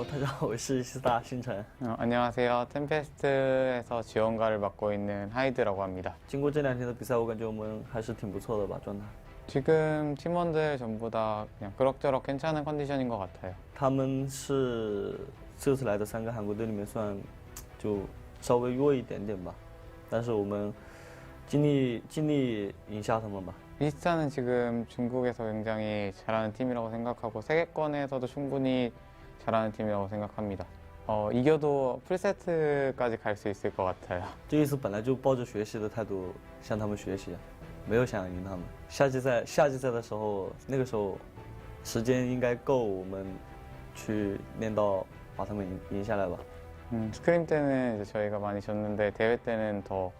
大家好，我是eStar星辰。 안녕하세요. 템페스트에서 지원가를 맡고 있는 하이드라고 합니다. 经过这2天的比赛，我感觉我们还是挺不错的吧，状态。 지금 팀원들 전부 다 그냥 그럭저럭 괜찮은 컨디션인 것 같아요. 他们是这次来的3个韩国队里面算就稍微弱一点点吧，但是我们尽力赢下他们吧。 이스타는 지금 중국에서 굉장히 잘하는 팀이라고 생각하고 세계권에서도 충분히 잘하는 팀이라고 생각합니다. 이겨도 풀세트까지 갈 수 있을 것 같아요. 这一次本来就抱着学习的态度向他们学习，没有想赢他们。夏季赛的时候，那个时候时间应该够我们去练到把他们赢下来吧。 스크림 때는 이제 저희가 많이 졌는데 대회 때는 더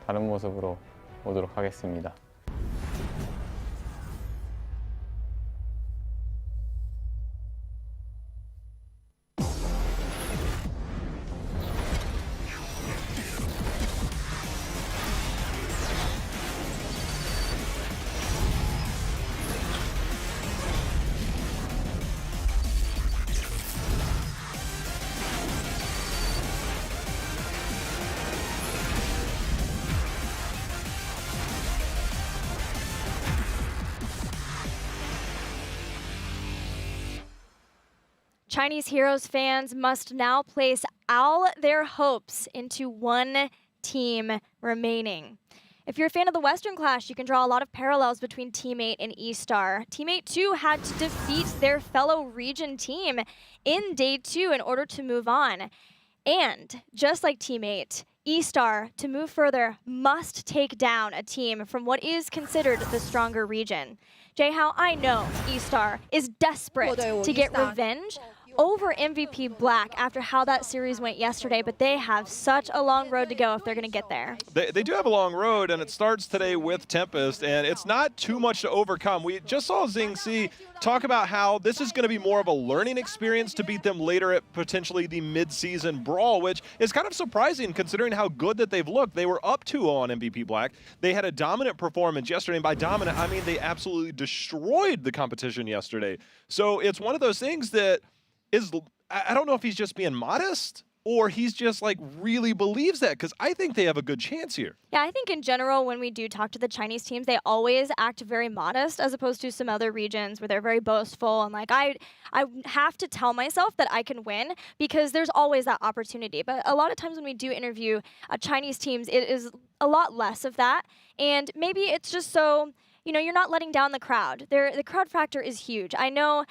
다른 모습으로 오도록 하겠습니다. Chinese Heroes fans must now place all their hopes into one team remaining. If you're a fan of the Western Clash, you can draw a lot of parallels between Team 8 and eStar. Team 8 too had to defeat their fellow region team in Day 2 in order to move on. And just like Team 8, eStar, to move further, must take down a team from what is considered the stronger region. Jaehao, I know eStar is desperate to get revenge over MVP Black after how that series went yesterday, but they have such a long road to go if they're going to get there. They do have a long road, and it starts today with Tempest, and it's not too much to overcome. We just saw Xingxi talk about how this is going to be more of a learning experience to beat them later at potentially the mid-season brawl, which is kind of surprising considering how good that they've looked. They were up 2-0 on MVP Black. They had a dominant performance yesterday, and by dominant, I mean they absolutely destroyed the competition yesterday. So it's one of those things that is, I don't know if he's just being modest or he's just like really believes that, because I think they have a good chance here. Yeah, I think in general, when we do talk to the Chinese teams, they always act very modest as opposed to some other regions where they're very boastful and like, I have to tell myself that I can win because there's always that opportunity. But a lot of times when we do interview Chinese teams, it is a lot less of that. And maybe it's just so, you know, you're not letting down the crowd. The crowd factor is huge. I know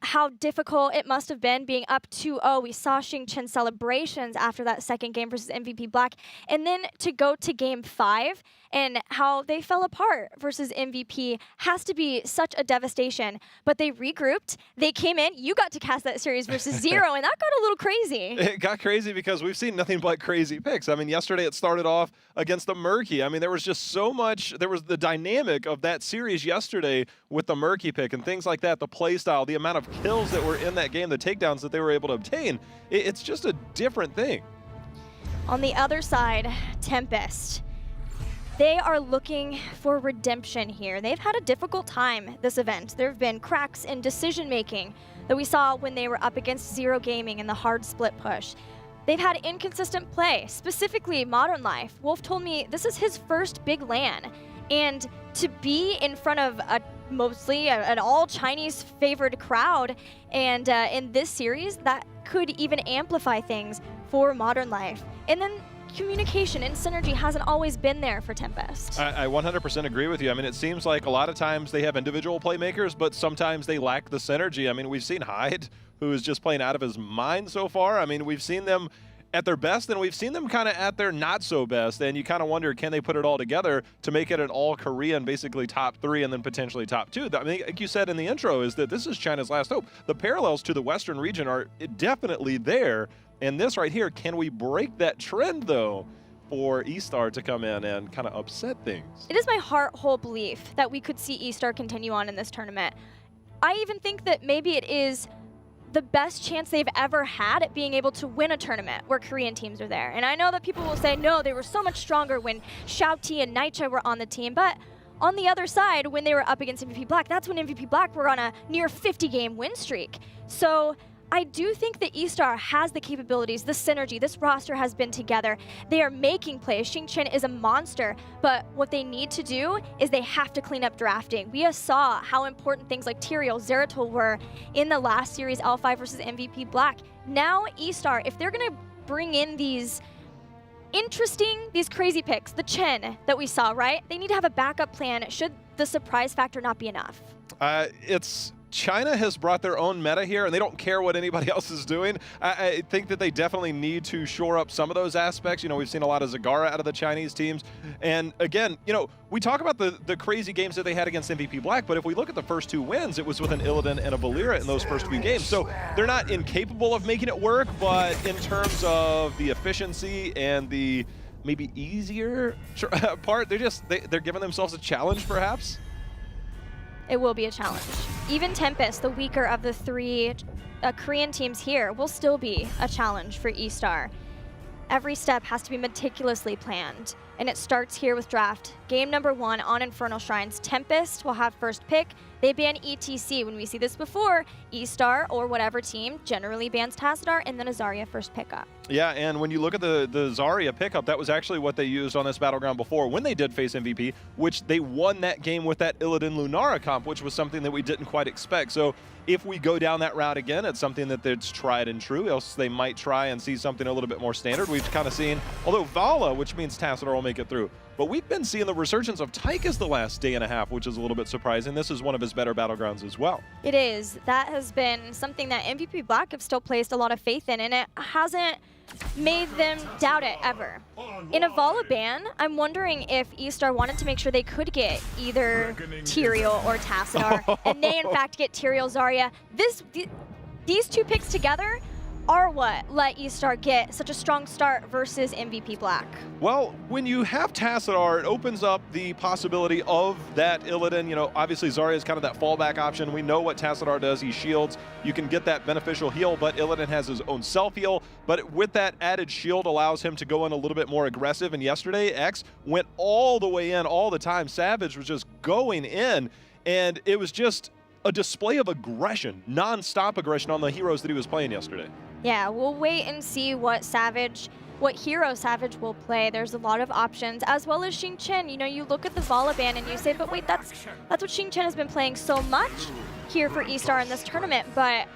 how difficult it must have been being up 2-0. We saw Xingchen celebrations after that second game versus MVP Black. And then to go to game 5 and how they fell apart versus MVP has to be such a devastation. But they regrouped. They came in. You got to cast that series versus Zero, and that got a little crazy. It got crazy because we've seen nothing but crazy picks. I mean, yesterday it started off against the Murky. I mean, there was just so much. There was the dynamic of that series yesterday with the Murky pick and things like that, the play style, the amount of kills that were in that game, the takedowns that they were able to obtain. It's just a different thing. On the other side, Tempest. They are looking for redemption here. They've had a difficult time this event. There have been cracks in decision-making that we saw when they were up against Zero Gaming in the hard split push. They've had inconsistent play, specifically Modern Life. Wolf told me this is his first big LAN, and to be in front of a mostly an all-Chinese favored crowd, and in this series, that could even amplify things for Modern Life. And then communication and synergy hasn't always been there for Tempest. I 100% agree with you. I mean, it seems like a lot of times they have individual playmakers, but sometimes they lack the synergy. I mean, we've seen Hyde, who is just playing out of his mind so far. I mean, we've seen them at their best, and we've seen them kind of at their not so best, and you kind of wonder, can they put it all together to make it an all-Korean, basically top 3 and then potentially top 2? I mean, like you said in the intro, is that this is China's last hope. The parallels to the Western region are definitely there, and this right here, can we break that trend, though, for eStar to come in and kind of upset things? It is my whole belief that we could see eStar continue on in this tournament. I even think that maybe it is the best chance they've ever had at being able to win a tournament where Korean teams are there. And I know that people will say, no, they were so much stronger when Xiaoti and Naicha were on the team, but on the other side, when they were up against MVP Black, that's when MVP Black were on a near 50-game win streak. So I do think that eStar has the capabilities, the synergy. This roster has been together. They are making plays. Xingqian is a monster, but what they need to do is they have to clean up drafting. We saw how important things like Tyrael, Zeratul were in the last series, L5 versus MVP Black. Now eStar, if they're going to bring in these crazy picks, the Chen that we saw, right? They need to have a backup plan should the surprise factor not be enough. China has brought their own meta here, and they don't care what anybody else is doing. I think that they definitely need to shore up some of those aspects. You know, we've seen a lot of Zagara out of the Chinese teams. And again, you know, we talk about the crazy games that they had against MVP Black, but if we look at the first 2 wins, it was with an Illidan and a Valera in those first 2 games. So they're not incapable of making it work, but in terms of the efficiency and the maybe easier part, they're giving themselves a challenge, perhaps. It will be a challenge. Even Tempest, the weaker of the 3 Korean teams here, will still be a challenge for eStar. Every step has to be meticulously planned, and it starts here with draft. Game number 1 on Infernal Shrines. Tempest will have first pick. They ban ETC. When we see this before, eStar or whatever team generally bans Tassadar and then a Zarya first pickup. Yeah, and when you look at the Zarya pickup, that was actually what they used on this Battleground before when they did face MVP, which they won that game with that Illidan Lunara comp, which was something that we didn't quite expect. So if we go down that route again, it's something that's tried and true, else they might try and see something a little bit more standard. We've kind of seen, although Vala, which means Tassadar will make it through, but we've been seeing the resurgence of Tychus the last day and a half, which is a little bit surprising. This is one of his better Battlegrounds as well. It is. That has been something that MVP Black have still placed a lot of faith in, and it hasn't made them doubt it ever. In a Vala ban, I'm wondering if eStar wanted to make sure they could get either Tyrael or Tassadar, and they in fact get Tyrael Zarya. These 2 picks together are what let eStar get such a strong start versus MVP Black. Well, when you have Tassadar, it opens up the possibility of that Illidan. You know, obviously Zarya is kind of that fallback option. We know what Tassadar does. He shields. You can get that beneficial heal, but Illidan has his own self-heal. But with that added shield allows him to go in a little bit more aggressive. And yesterday, X went all the way in all the time. Savage was just going in, and it was just a display of aggression, non-stop aggression on the heroes that he was playing yesterday. Yeah, we'll wait and see what hero Savage will play. There's a lot of options, as well as Xingqian. You know, you look at the Vala ban and you say, but wait, that's what Xingqian has been playing so much here for eStar in this tournament. But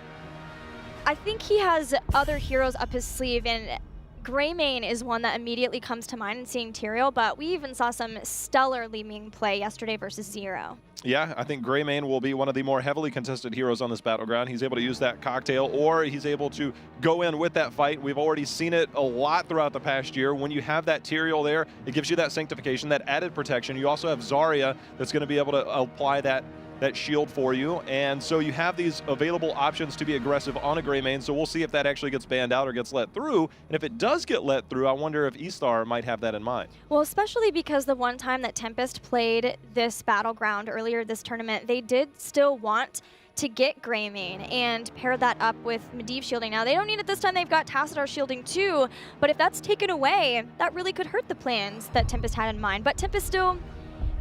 I think he has other heroes up his sleeve, and Greymane is one that immediately comes to mind in seeing Tyrael, but we even saw some stellar Li-Ming play yesterday versus Zero. Yeah, I think Greymane will be one of the more heavily contested heroes on this Battleground. He's able to use that cocktail, or he's able to go in with that fight. We've already seen it a lot throughout the past year. When you have that Tyrael there, it gives you that sanctification, that added protection. You also have Zarya that's going to be able to apply that shield for you, and so you have these available options to be aggressive on a Greymane. So we'll see if that actually gets banned out or gets let through, and if it does get let through, I wonder if eStar might have that in mind. Well, especially because the one time that Tempest played this Battleground earlier this tournament, they did still want to get Greymane and pair that up with Medivh shielding. Now, they don't need it this time. They've got Tassadar shielding too, but if that's taken away, that really could hurt the plans that Tempest had in mind. But Tempest still,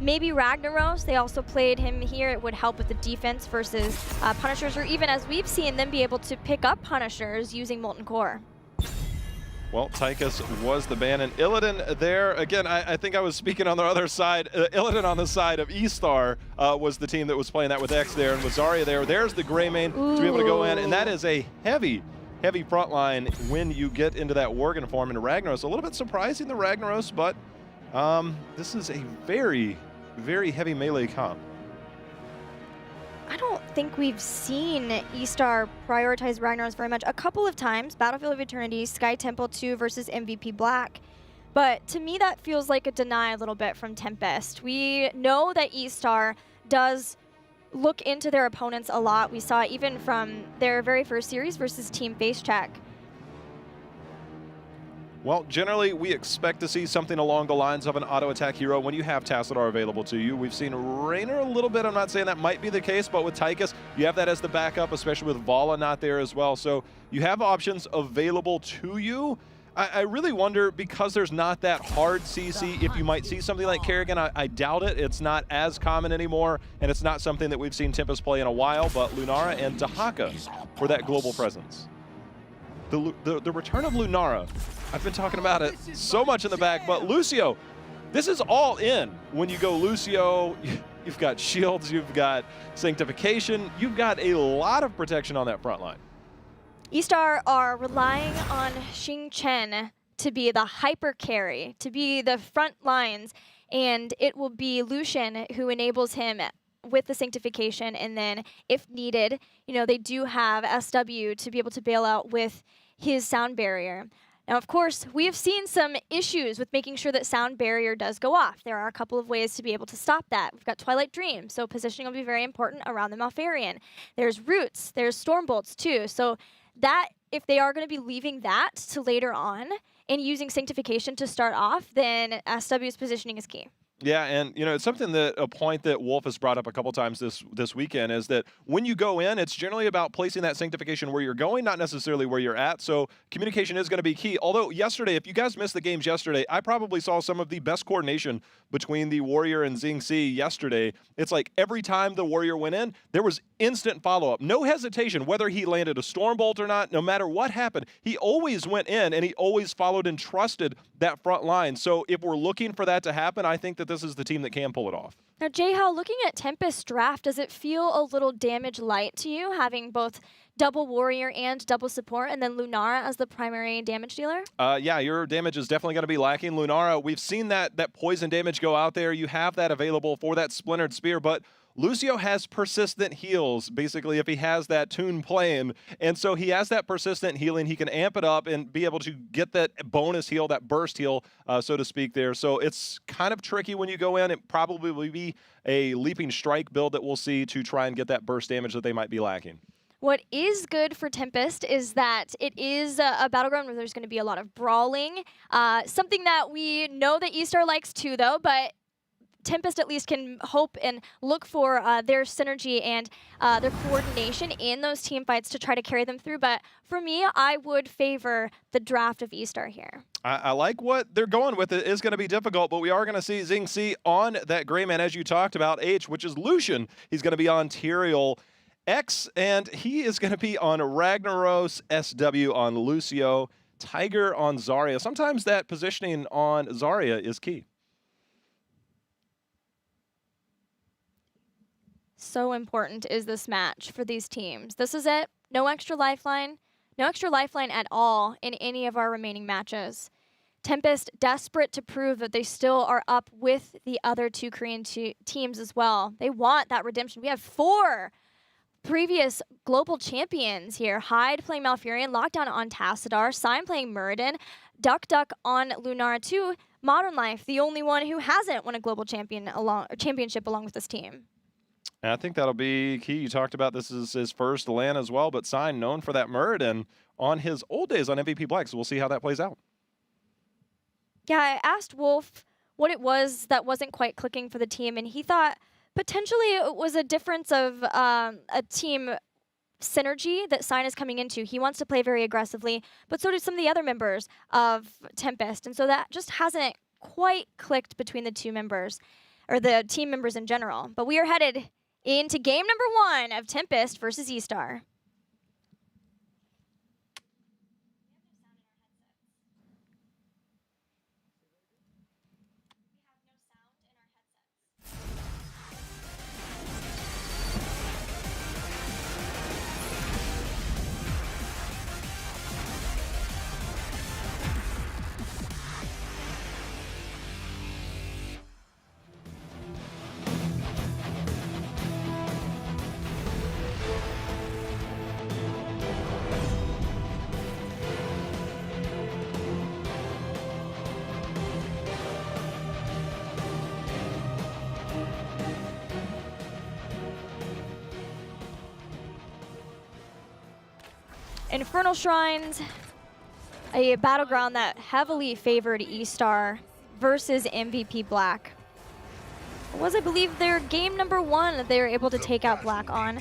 maybe Ragnaros, they also played him here. It would help with the defense versus Punishers, or even as we've seen them be able to pick up Punishers using Molten Core. Well, Tychus was the ban, and Illidan there, again, I think I was speaking on the other side. Illidan on the side of eStar was the team that was playing that with X there, and with Zarya there. There's the Greymane to be able to go in, and that is a heavy front line when you get into that Worgen form into Ragnaros. A little bit surprising, the Ragnaros, but this is a very heavy melee comp. I don't think we've seen eStar prioritize Ragnaros very much. A couple of times, Battlefield of Eternity, Sky Temple 2 versus MVP Black. But to me, that feels like a deny a little bit from Tempest. We know that eStar does look into their opponents a lot. We saw even from their very first series versus Team Face Check. Well, generally, we expect to see something along the lines of an auto-attack hero when you have Tassadar available to you. We've seen Raynor a little bit. I'm not saying that might be the case, but with Tychus, you have that as the backup, especially with Vala not there as well. So you have options available to you. I really wonder, because there's not that hard CC, if you might see something like Kerrigan. I doubt it. It's not as common anymore, and it's not something that we've seen Tempest play in a while, but Lunara and Dahaka for that global presence. The return of Lunara, I've been talking about it so much in the back, but Lucio, this is all in. When you go Lucio, you've got shields, you've got sanctification, you've got a lot of protection on that front line. eStar are relying on Xing Chen to be the hyper carry, to be the front lines, and it will be Lucian who enables him with the sanctification, and then if needed, you know, they do have SW to be able to bail out with his sound barrier. Now, of course, we have seen some issues with making sure that sound barrier does go off. There are a couple of ways to be able to stop that. We've got Twilight Dream, so positioning will be very important around the Malfarian. There's Roots, there's Stormbolts too, so that, if they are going to be leaving that to later on and using sanctification to start off, then SW's positioning is key. Yeah, and you know, it's something that a point that Wolf has brought up a couple times this weekend is that when you go in, it's generally about placing that sanctification where you're going, not necessarily where you're at. So communication is going to be key. Although yesterday, if you guys missed the games yesterday, I probably saw some of the best coordination between the Warrior and Xingxi yesterday. It's like every time the Warrior went in, there was instant follow-up. No hesitation, whether he landed a Stormbolt or not, no matter what happened, he always went in and he always followed and trusted that front line. So if we're looking for that to happen, I think that this is the team that can pull it off. Now, Jayhao, looking at Tempest's draft, does it feel a little damage light to you, having both double Warrior and double support, and then Lunara as the primary damage dealer? Yeah, your damage is definitely going to be lacking. Lunara, we've seen that poison damage go out there. You have that available for that Splintered Spear, but Lucio has persistent heals, basically, if he has that tune playing. And so he has that persistent healing. He can amp it up and be able to get that bonus heal, that burst heal, so to speak there. So it's kind of tricky when you go in. It probably will be a Leaping Strike build that we'll see to try and get that burst damage that they might be lacking. What is good for Tempest is that it is a battleground where there's going to be a lot of brawling. Something that we know that eStar likes too, though, but Tempest at least can hope and look for their synergy and their coordination in those team fights to try to carry them through. But for me, I would favor the draft of eStar here. I like what they're going with. It is going to be difficult, but we are going to see Xingxi on that Greyman, as you talked about, H, which is Lucian. He's going to be on Tyrael X, and he is going to be on Ragnaros, SW on Lucio, Tiger on Zarya. Sometimes that positioning on Zarya is key. So important is this match for these teams. This is it. No extra lifeline. No extra lifeline at all in any of our remaining matches. Tempest desperate to prove that they still are up with the other two Korean teams as well. They want that redemption. We have 4 previous global champions here. Hyde playing Malfurion, Lockdown on Tassadar, Sign playing Muradin, Duck on Lunara 2, Modern Life, the only one who hasn't won a global championship along with this team. And I think that'll be key. You talked about this is his first LAN as well, but Sign known for that Muradin on his old days on MVP Black, so we'll see how that plays out. Yeah, I asked Wolf what it was that wasn't quite clicking for the team, and he thought potentially it was a difference of a team synergy that Sign is coming into. He wants to play very aggressively, but so do some of the other members of Tempest, and so that just hasn't quite clicked between the two members, or the team members in general. But we are headed into game number 1 of Tempest versus eStar. Infernal Shrines, a battleground that heavily favored eStar versus MVP Black. It was, I believe, their game number 1 that they were able to take out Black on.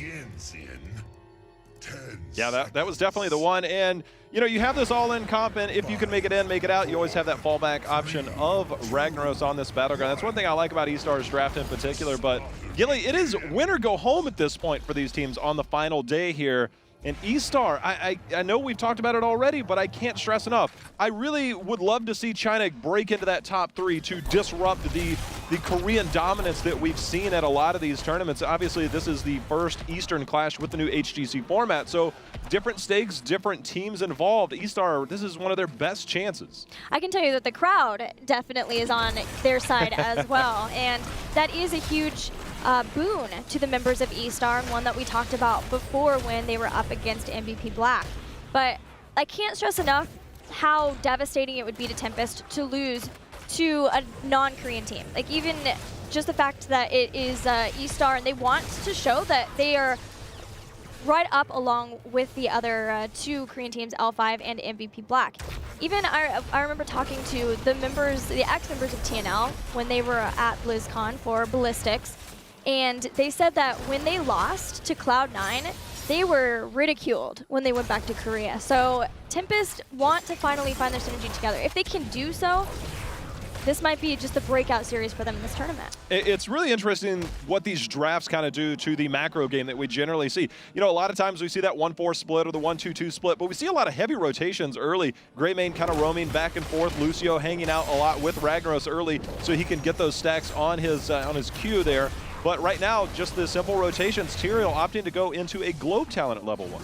Yeah, that was definitely the one. And, you know, you have this all-in comp, and if you can make it in, make it out, you always have that fallback option of Ragnaros on this battleground. That's one thing I like about eStar's draft in particular. But, Gilly, it is win or go home at this point for these teams on the final day here. And eStar, I know we've talked about it already, but I can't stress enough. I really would love to see China break into that top 3 to disrupt the Korean dominance that we've seen at a lot of these tournaments. Obviously, this is the first Eastern Clash with the new HGC format, so different stakes, different teams involved. eStar, this is one of their best chances. I can tell you that the crowd definitely is on their side as well, and that is a huge boon to the members of eStar, and one that we talked about before when they were up against MVP Black. But I can't stress enough how devastating it would be to Tempest to lose to a non-Korean team. Like, even just the fact that it is eStar, and they want to show that they are right up along with the other 2 Korean teams, L5 and MVP Black. Even I remember talking to the members, the ex-members of TNL when they were at BlizzCon for Ballistics, and they said that when they lost to Cloud9, they were ridiculed when they went back to Korea. So Tempest want to finally find their synergy together. If they can do so, this might be just a breakout series for them in this tournament. It's really interesting what these drafts kind of do to the macro game that we generally see. You know, a lot of times we see that 1-4 split or the 1-2-2 split, but we see a lot of heavy rotations early. Greymane kind of roaming back and forth. Lucio hanging out a lot with Ragnaros early so he can get those stacks on his queue there. But right now, just the simple rotations, Tyrael opting to go into a Globe talent at level 1.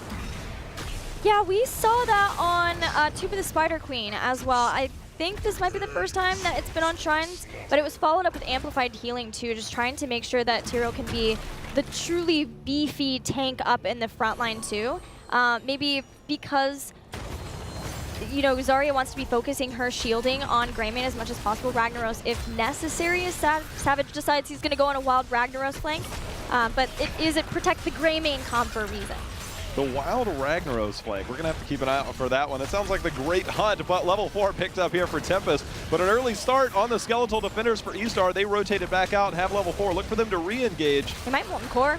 Yeah, we saw that on Tube of the Spider Queen as well. I think this might be the first time that it's been on Shrines, but it was followed up with Amplified Healing too, just trying to make sure that Tyrael can be the truly beefy tank up in the front line too. Maybe because, you know, Zarya wants to be focusing her shielding on Greymane as much as possible. Ragnaros, if necessary, as Savage decides he's going to go on a wild Ragnaros flank. But it protect the Greymane comp for a reason. The wild Ragnaros flank. We're going to have to keep an eye out for that one. It sounds like the great hunt, but level 4 picked up here for Tempest. But an early start on the Skeletal Defenders for eStar. They rotated back out and have level 4. Look for them to re-engage. They might Molten Core.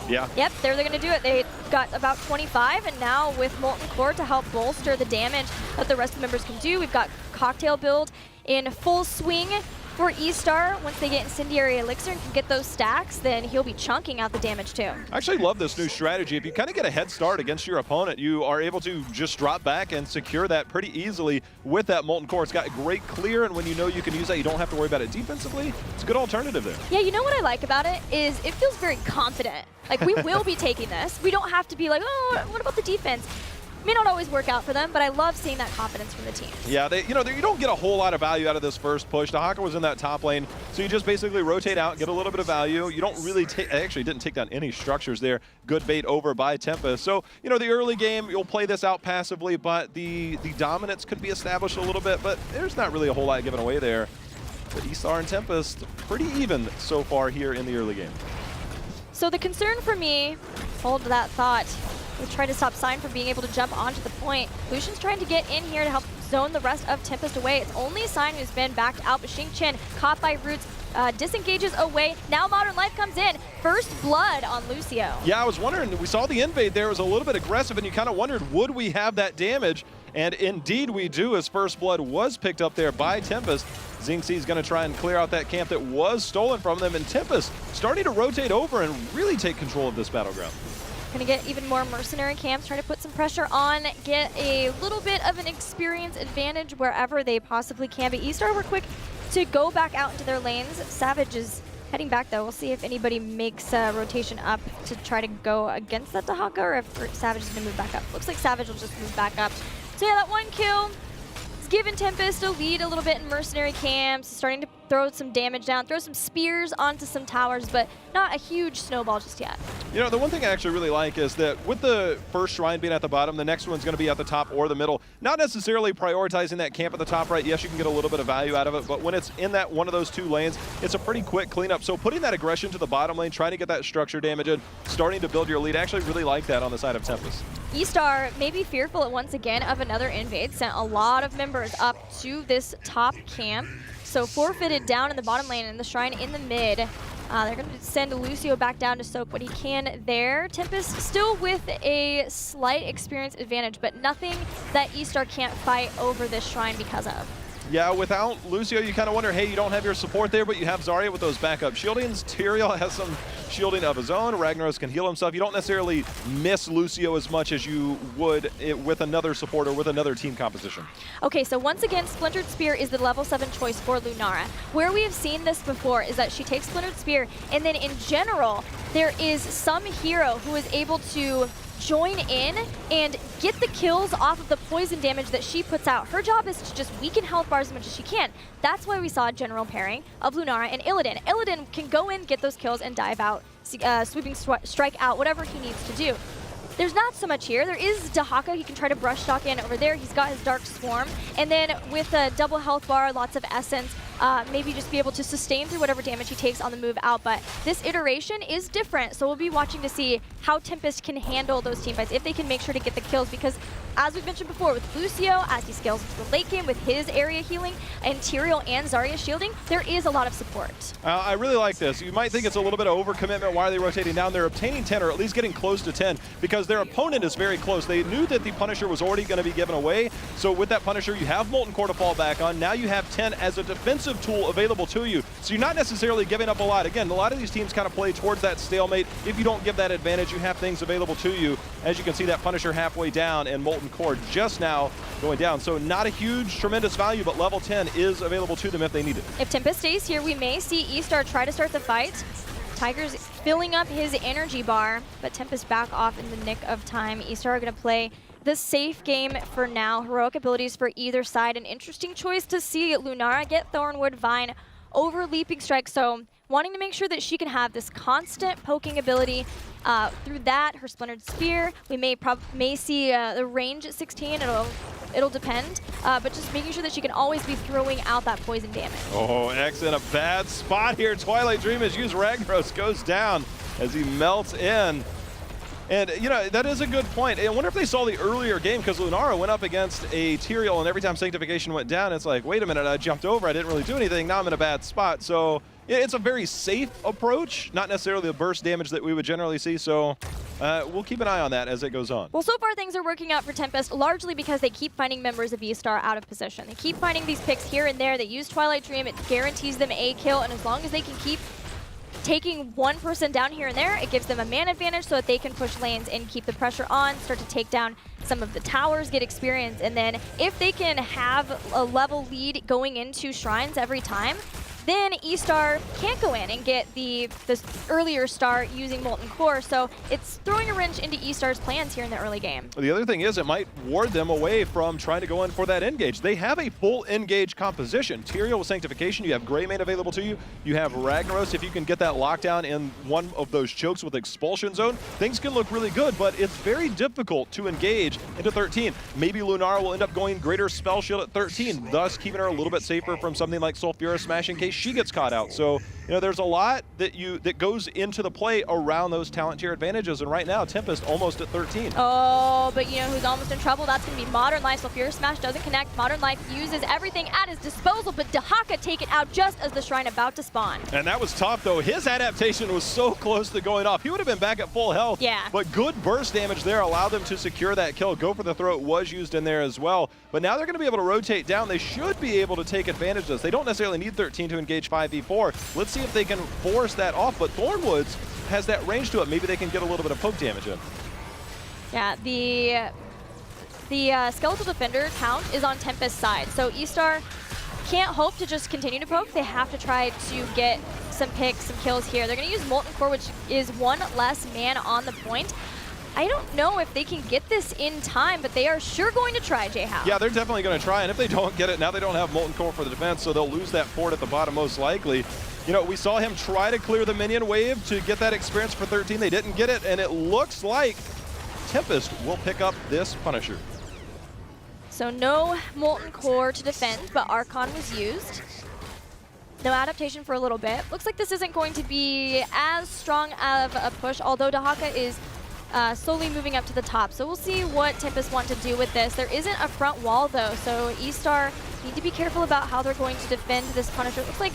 Yeah. Yep, they're going to do it. They got about 25, and now with Molten Core to help bolster the damage that the rest of the members can do, we've got Cocktail build in full swing for eStar. Once they get Incendiary Elixir and can get those stacks, then he'll be chunking out the damage too. I actually love this new strategy. If you kind of get a head start against your opponent, you are able to just drop back and secure that pretty easily with that Molten Core. It's got great clear, and when you know you can use that, you don't have to worry about it defensively. It's a good alternative there. Yeah, you know what I like about it is it feels very confident. Like, we will be taking this. We don't have to be like, oh, what about the defense? May not always work out for them, but I love seeing that confidence from the team. Yeah, you don't get a whole lot of value out of this first push. Dahaka was in that top lane, so you just basically rotate out, get a little bit of value. You don't really take, actually didn't take down any structures there. Good bait over by Tempest. So, you know, the early game, you'll play this out passively, but the dominance could be established a little bit, but there's not really a whole lot given away there. But eStar and Tempest, pretty even so far here in the early game. So the concern for me, hold that thought, we're trying to stop Sign from being able to jump onto the point. Lucian's trying to get in here to help zone the rest of Tempest away. It's only Sign who's been backed out, but Xing Chen, caught by Roots, disengages away. Now Modern Life comes in. First blood on Lucio. Yeah, I was wondering, we saw the invade there. It was a little bit aggressive, and you kind of wondered, would we have that damage? And indeed we do, as First Blood was picked up there by Tempest. Xingxi is going to try and clear out that camp that was stolen from them, and Tempest starting to rotate over and really take control of this battleground. Gonna get even more mercenary camps, trying to put some pressure on, get a little bit of an experience advantage wherever they possibly can. But eStar were quick to go back out into their lanes. Savage is heading back though. We'll see if anybody makes a rotation up to try to go against that Dahaka, or if Savage is gonna move back up. Looks like Savage will just move back up. So yeah, that one kill is giving Tempest a lead a little bit in mercenary camps, starting to throw some damage down, throw some spears onto some towers, but not a huge snowball just yet. You know, the one thing I actually really like is that with the first shrine being at the bottom, the next one's going to be at the top or the middle. Not necessarily prioritizing that camp at the top right. Yes, you can get a little bit of value out of it, but when it's in that one of those two lanes, it's a pretty quick cleanup. So putting that aggression to the bottom lane, trying to get that structure damage in, starting to build your lead, I actually really like that on the side of Tempest. eStar may be fearful once again of another invade, sent a lot of members up to this top camp. So forfeited down in the bottom lane and the shrine in the mid. They're going to send Lucio back down to soak what he can there. Tempest still with a slight experience advantage, but nothing that eStar can't fight over this Shrine because of. Yeah, without Lucio, you kind of wonder, hey, you don't have your support there, but you have Zarya with those backup shieldings. Tyrael has some shielding of his own. Ragnaros can heal himself. You don't necessarily miss Lucio as much as you would with another support or with another team composition. Okay, so once again, Splintered Spear is the level 7 choice for Lunara. Where we have seen this before is that she takes Splintered Spear, and then in general, there is some hero who is able to join in and get the kills off of the poison damage that she puts out. Her job is to just weaken health bars as much as she can. That's why we saw a general pairing of Lunara and Illidan. Illidan can go in, get those kills, and dive out, sweeping strike out, whatever he needs to do. There's not so much here. There is Dahaka. He can try to brush stock in over there. He's got his Dark Swarm. And then with a double health bar, lots of essence, maybe just be able to sustain through whatever damage he takes on the move out. But this iteration is different, so we'll be watching to see how Tempest can handle those teamfights, if they can make sure to get the kills, because as we've mentioned before, with Lucio, as he scales into the late game with his area healing, and Tyrael and Zarya shielding, there is a lot of support. I really like this. You might think it's a little bit of overcommitment. Why are they rotating down? They're obtaining 10, or at least getting close to 10, because their opponent is very close. They knew that the Punisher was already going to be given away, so with that Punisher, you have Molten Core to fall back on. Now you have 10 as a defensive tool available to you, so you're not necessarily giving up a lot. Again, a lot of these teams kind of play towards that stalemate. If you don't give that advantage, you have things available to you. As you can see, that Punisher halfway down and Molten Core just now going down. So not a huge, tremendous value, but level 10 is available to them if they need it. If Tempest stays here, we may see eStar try to start the fight. Tiger's filling up his energy bar, but Tempest back off in the nick of time. eStar are going to play the safe game for now. Heroic abilities for either side. An interesting choice to see Lunara get Thornwood Vine over Leaping Strike. So wanting to make sure that she can have this constant poking ability. Through that, her Splintered Spear, we may see the range at 16. It'll depend, but just making sure that she can always be throwing out that poison damage. Oh, X in a bad spot here. Twilight Dream has used Ragnaros, goes down as he melts in. And, you know, that is a good point. I wonder if they saw the earlier game, because Lunara went up against a Tyrael, and every time Sanctification went down, it's like, wait a minute, I jumped over, I didn't really do anything, now I'm in a bad spot. So yeah, it's a very safe approach, not necessarily the burst damage that we would generally see, so we'll keep an eye on that as it goes on. Well, so far things are working out for Tempest, largely because they keep finding members of eStar out of position. They keep finding these picks here and there. They use Twilight Dream, it guarantees them a kill, and as long as they can keep taking one person down here and there, it gives them a man advantage so that they can push lanes and keep the pressure on, start to take down some of the towers, get experience, and then if they can have a level lead going into Shrines every time, then eStar can't go in and get this earlier start using Molten Core, so it's throwing a wrench into eStar's plans here in the early game. The other thing is it might ward them away from trying to go in for that engage. They have a full engage composition. Tyrael with Sanctification, you have Greymane available to you. You have Ragnaros, if you can get that lockdown in one of those chokes with Expulsion Zone, things can look really good, but it's very difficult to engage into 13. Maybe Lunara will end up going greater spell shield at 13, thus keeping her a little bit safer from something like Sulfura Smash in case she gets caught out. So, you know, there's a lot that goes into the play around those talent tier advantages, and right now Tempest almost at 13. Oh, but you know who's almost in trouble? That's going to be Modern Life. Sulfura Smash doesn't connect. Modern Life uses everything at his disposal, but Dahaka take it out just as the Shrine about to spawn. And that was tough, though. His adaptation was so close to going off. He would have been back at full health. Yeah. But good burst damage there allowed them to secure that kill. Go for the throat was used in there as well. But now they're going to be able to rotate down. They should be able to take advantage of this. They don't necessarily need 13 to engage 5v4. Let's see if they can force that off. But Thornwoods has that range to it. Maybe they can get a little bit of poke damage in. Yeah, the Skeletal Defender count is on Tempest's side. So eStar can't hope to just continue to poke. They have to try to get some picks, some kills here. They're going to use Molten Core, which is one less man on the point. I don't know if they can get this in time, but they are sure going to try, J-How. Yeah, they're definitely going to try, and if they don't get it, now they don't have Molten Core for the defense, so they'll lose that fort at the bottom most likely. You know, we saw him try to clear the minion wave to get that experience for 13. They didn't get it, and it looks like Tempest will pick up this Punisher. So no Molten Core to defend, but Archon was used. No adaptation for a little bit. Looks like this isn't going to be as strong of a push, although Dahaka is slowly moving up to the top. So we'll see what Tempest want to do with this. There isn't a front wall, though, so eStar need to be careful about how they're going to defend this Punisher. It looks like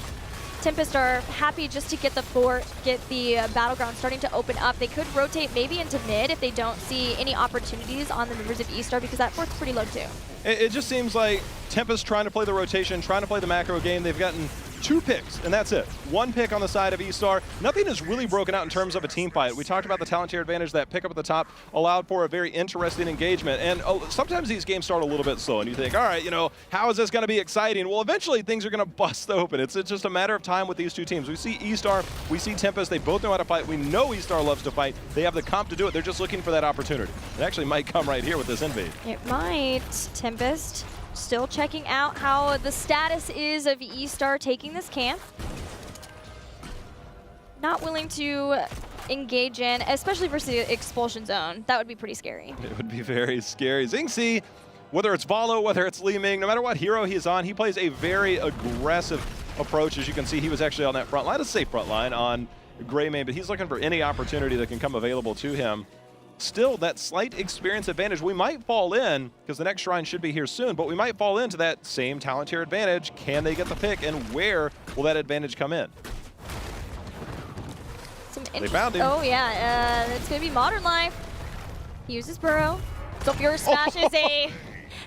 Tempest are happy just to get the fort, get the battleground starting to open up. They could rotate maybe into mid if they don't see any opportunities on the members of eStar, because that fort's pretty low too. It just seems like Tempest trying to play the rotation, trying to play the macro game. They've gotten 2 picks, and that's it. 1 pick on the side of eStar. Nothing is really broken out in terms of a team fight. We talked about the talent tier advantage. That pick up at the top allowed for a very interesting engagement. And sometimes these games start a little bit slow, and you think, all right, you know, how is this going to be exciting? Well, eventually things are going to bust open. It's just a matter of time with these 2 teams. We see eStar, we see Tempest. They both know how to fight. We know eStar loves to fight. They have the comp to do it. They're just looking for that opportunity. It actually might come right here with this invade. It might. Tempest still checking out how the status is of eStar taking this camp. Not willing to engage in, especially versus the expulsion zone. That would be pretty scary. It would be very scary. Xingxi, whether it's Valo, whether it's Li Ming, no matter what hero he is on, he plays a very aggressive approach. As you can see, he was actually on that front line, a safe front line on Greymane, but he's looking for any opportunity that can come available to him. Still, that slight experience advantage, we might fall in, because the next shrine should be here soon, but we might fall into that same talent tier advantage. Can they get the pick, and where will that advantage come in? They found him. Oh yeah, it's gonna be Modern Life. He uses Burrow. So Fury Smash is a...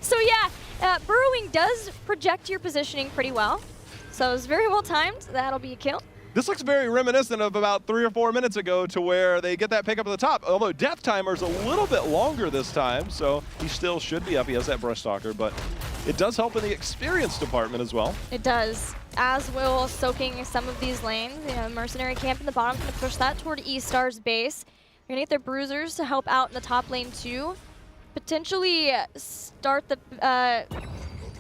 So yeah, burrowing does project your positioning pretty well. So it's very well timed. That'll be a kill. This looks very reminiscent of about 3 or 4 minutes ago, to where they get that pick up at the top. Although death timer's a little bit longer this time, so he still should be up. He has that Brush Stalker, but it does help in the experience department as well. It does. As will soaking some of these lanes. You know, Mercenary camp in the bottom, going to push that toward eStar's base. You're going to get their Bruisers to help out in the top lane too. Potentially start the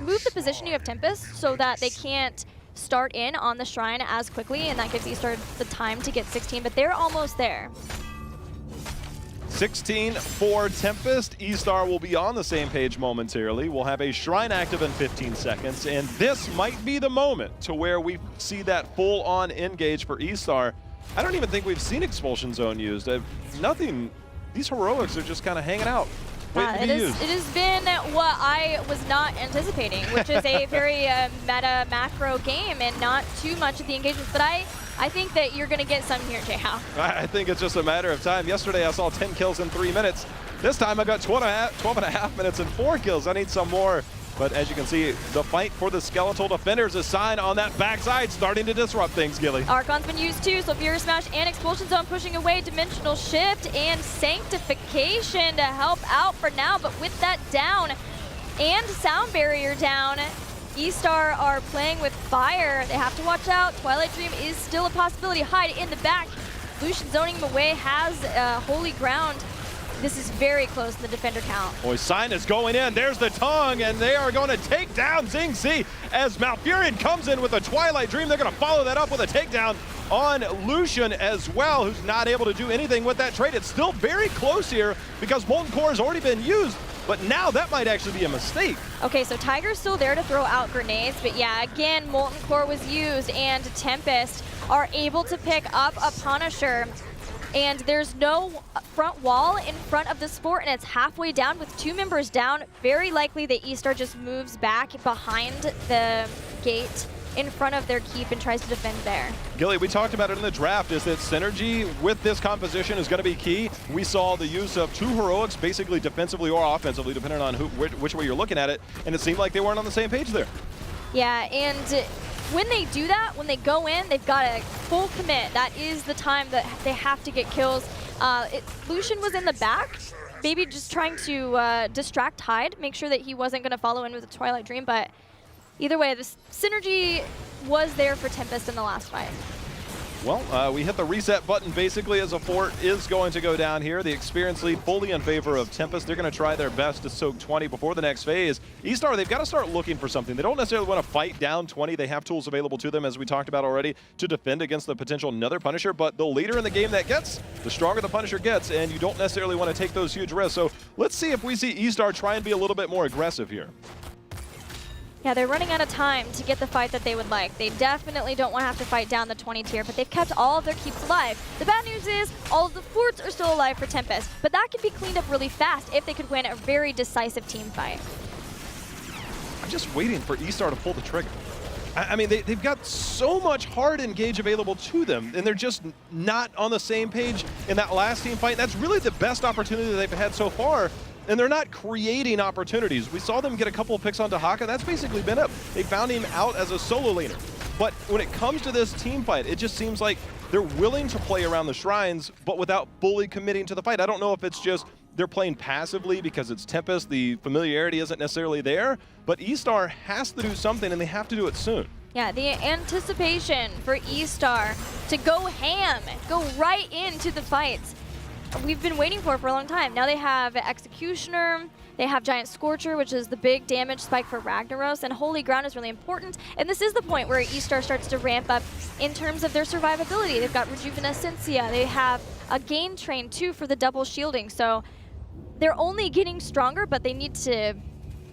move the positioning of Tempest so that they can't start in on the Shrine as quickly, and that gives eStar the time to get 16, but they're almost there. 16 for Tempest. eStar will be on the same page momentarily. We'll have a Shrine active in 15 seconds, and this might be the moment to where we see that full-on engage for eStar. I don't even think we've seen Expulsion Zone used. Nothing. These heroics are just kind of hanging out. It has been what I was not anticipating, which is a very meta macro game and not too much of the engagements. But I think that you're going to get some here, J-How. I think it's just a matter of time. Yesterday I saw 10 kills in 3 minutes. This time I got 12 and a half minutes and 4 kills. I need some more. But as you can see, the fight for the skeletal defenders is signed on that backside, starting to disrupt things, Gilly. Archon's been used too, so Fury Smash and Expulsion Zone pushing away, Dimensional Shift and Sanctification to help out for now. But with that down and Sound Barrier down, eStar are playing with fire. They have to watch out. Twilight Dream is still a possibility. Hide in the back. Lucian zoning him away, has Holy Ground. This is very close to the defender count. Boy, Sign is going in. There's the tongue, and they are going to take down Xingxi as Malfurion comes in with a Twilight Dream. They're going to follow that up with a takedown on Lucian as well, who's not able to do anything with that trade. It's still very close here because Molten Core has already been used, but now that might actually be a mistake. Okay, so Tiger's still there to throw out grenades, but yeah, again, Molten Core was used, and Tempest are able to pick up a Punisher. And there's no front wall in front of this fort, and it's halfway down with 2 members down. Very likely that eStar just moves back behind the gate in front of their keep and tries to defend there. Gilly, we talked about it in the draft, is that synergy with this composition is going to be key. We saw the use of 2 heroics, basically defensively or offensively, depending on which way you're looking at it, and it seemed like they weren't on the same page there. Yeah, and when they do that, when they go in, they've got a full commit. That is the time that they have to get kills. Lucian was in the back, maybe just trying to distract Hyde, make sure that he wasn't going to follow in with the Twilight Dream, but either way, the synergy was there for Tempest in the last fight. Well, we hit the reset button basically as a fort is going to go down here. The experience lead fully in favor of Tempest. They're going to try their best to soak 20 before the next phase. eStar, they've got to start looking for something. They don't necessarily want to fight down 20. They have tools available to them, as we talked about already, to defend against the potential another Punisher. But the later in the game that gets, the stronger the Punisher gets, and you don't necessarily want to take those huge risks. So let's see if we see eStar try and be a little bit more aggressive here. Yeah, they're running out of time to get the fight that they would like. They definitely don't want to have to fight down the 20 tier, but they've kept all of their keeps alive. The bad news is all of the forts are still alive for Tempest, but that could be cleaned up really fast if they could win a very decisive team fight. I'm just waiting for eStar to pull the trigger. I mean, they've got so much hard engage available to them, and they're just not on the same page in that last team fight. That's really the best opportunity they've had so far, and they're not creating opportunities. We saw them get a couple of picks onto Haka. That's basically been it. They found him out as a solo laner. But when it comes to this team fight, it just seems like they're willing to play around the shrines, but without fully committing to the fight. I don't know if it's just they're playing passively because it's Tempest, the familiarity isn't necessarily there, but eStar has to do something, and they have to do it soon. Yeah, the anticipation for eStar to go ham, go right into the fights. We've been waiting for it for a long time. Now they have Executioner, they have Giant Scorcher, which is the big damage spike for Ragnaros, and Holy Ground is really important. And this is the point where eStar starts to ramp up in terms of their survivability. They've got Rejuvenescencia, they have a Gain Train too for the double shielding. So they're only getting stronger, but they need to,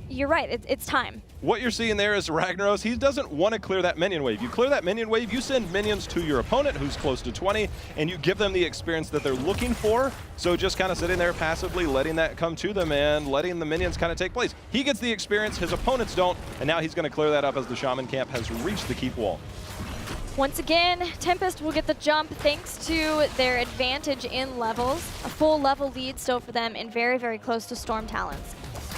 you're right, it's time. What you're seeing there is Ragnaros. He doesn't want to clear that minion wave. You clear that minion wave, you send minions to your opponent who's close to 20, and you give them the experience that they're looking for. So just kind of sitting there passively, letting that come to them and letting the minions kind of take place. He gets the experience, his opponents don't, and now he's going to clear that up as the Shaman camp has reached the keep wall. Once again, Tempest will get the jump thanks to their advantage in levels. A full level lead still for them and very, very close to Storm Talons.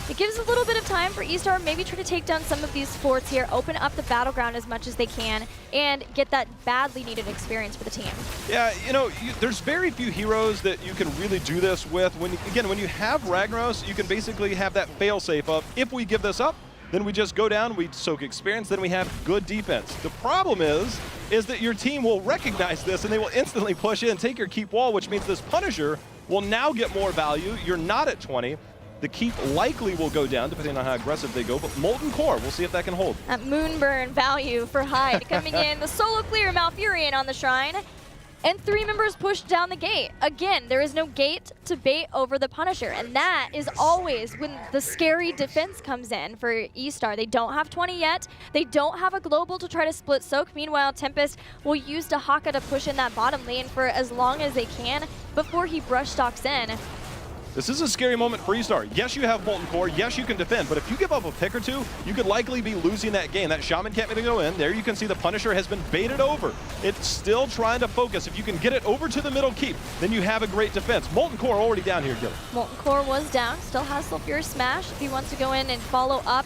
It gives a little bit of time for eStar, maybe try to take down some of these forts here, open up the battleground as much as they can, and get that badly needed experience for the team. Yeah, you know, there's very few heroes that you can really do this with. When you have Ragnaros, you can basically have that fail-safe of, if we give this up, then we just go down, we soak experience, then we have good defense. The problem is that your team will recognize this and they will instantly push in, take your keep wall, which means this Punisher will now get more value. You're not at 20. The keep likely will go down depending on how aggressive they go, but Molten Core, we'll see if that can hold. That Moonburn value for Hyde coming in. The solo clear Malfurion on the Shrine. And 3 members pushed down the gate. Again, there is no gate to bait over the Punisher, and that is always when the scary defense comes in for eStar. They don't have 20 yet. They don't have a global to try to split soak. Meanwhile, Tempest will use Dahaka to push in that bottom lane for as long as they can before he brush stalks in. This is a scary moment for eStar. Yes, you have Molten Core. Yes, you can defend. But if you give up a pick or two, you could likely be losing that game. That Shaman can't make it go in. There you can see the Punisher has been baited over. It's still trying to focus. If you can get it over to the middle keep, then you have a great defense. Molten Core already down here, Gil. Molten Core was down. Still has Sulfurous Smash if he wants to go in and follow up.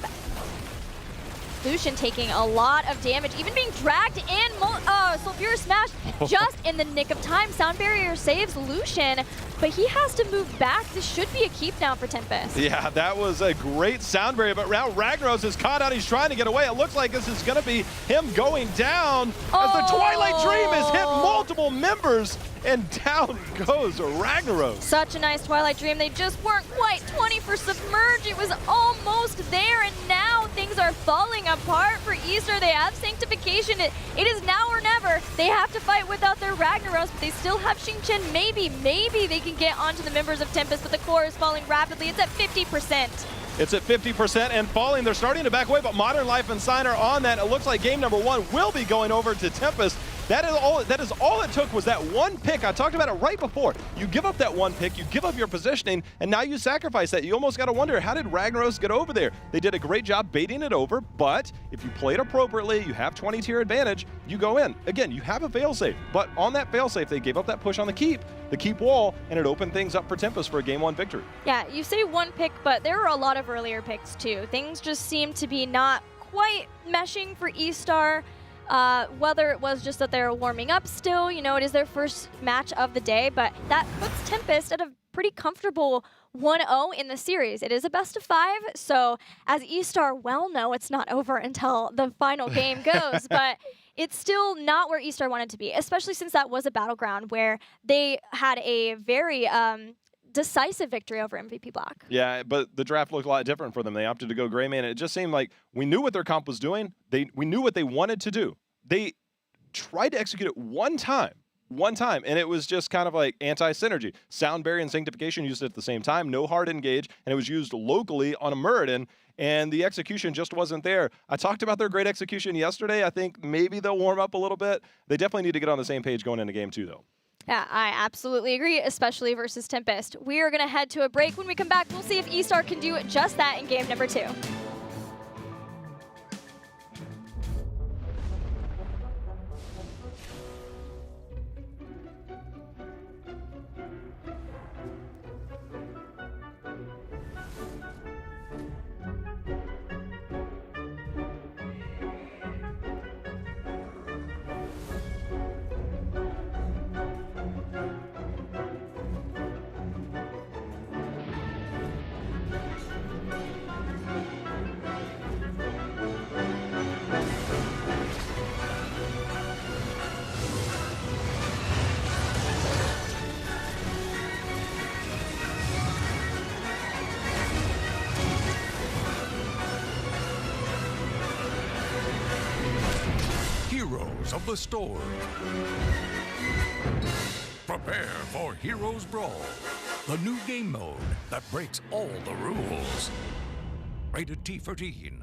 Lucian taking a lot of damage, even being dragged in. Sulfurous Smash just in the nick of time. Sound Barrier saves Lucian, but he has to move back. This should be a keep now for Tempest. Yeah, that was a great Sound Barrier, but now Ragnaros is caught out. He's trying to get away. It looks like this is going to be him going down as the Twilight Dream has hit multiple members, and down goes Ragnaros. Such a nice Twilight Dream. They just weren't quite 20 for Submerge. It was almost there, and now things are falling apart for eStar. They have Sanctification. It is now or never. They have to fight without their Ragnaros, but they still have Xingqian. Maybe they can get onto the members of Tempest, but the core is falling rapidly. It's at 50%. It's at 50% and falling. They're starting to back away, but Modern Life and Sign are on that. It looks like game number 1 will be going over to Tempest. That is all it took was that one pick. I talked about it right before. You give up that one pick, you give up your positioning, and now you sacrifice that. You almost got to wonder, how did Ragnaros get over there? They did a great job baiting it over, but if you played appropriately, you have 20 tier advantage, you go in. Again, you have a failsafe, but on that failsafe, they gave up that push on the keep wall, and it opened things up for Tempest for a game 1 victory. Yeah, you say one pick, but there were a lot of earlier picks too. Things just seem to be not quite meshing for eStar. Whether it was just that they're warming up still, you know, it is their first match of the day, but that puts Tempest at a pretty comfortable 1-0 in the series. It is a best of 5, so as eStar well know, it's not over until the final game goes, but it's still not where eStar wanted to be, especially since that was a battleground where they had a very decisive victory over MVP Black. Yeah, but the draft looked a lot different for them. They opted to go Gray Man. It just seemed like we knew what their comp was doing. We knew what they wanted to do. They tried to execute it one time, and it was just kind of like anti-synergy. Sound Barrier and Sanctification used it at the same time, no hard engage, and it was used locally on a Muradin, and the execution just wasn't there. I talked about their great execution yesterday. I think maybe they'll warm up a little bit. They definitely need to get on the same page going into game 2, though. Yeah, I absolutely agree, especially versus Tempest. We are going to head to a break. When we come back, we'll see if eStar can do just that in game number 2. heroes of the storm. Prepare for Heroes Brawl, the new game mode that breaks all the rules. Rated T13.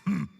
Yes.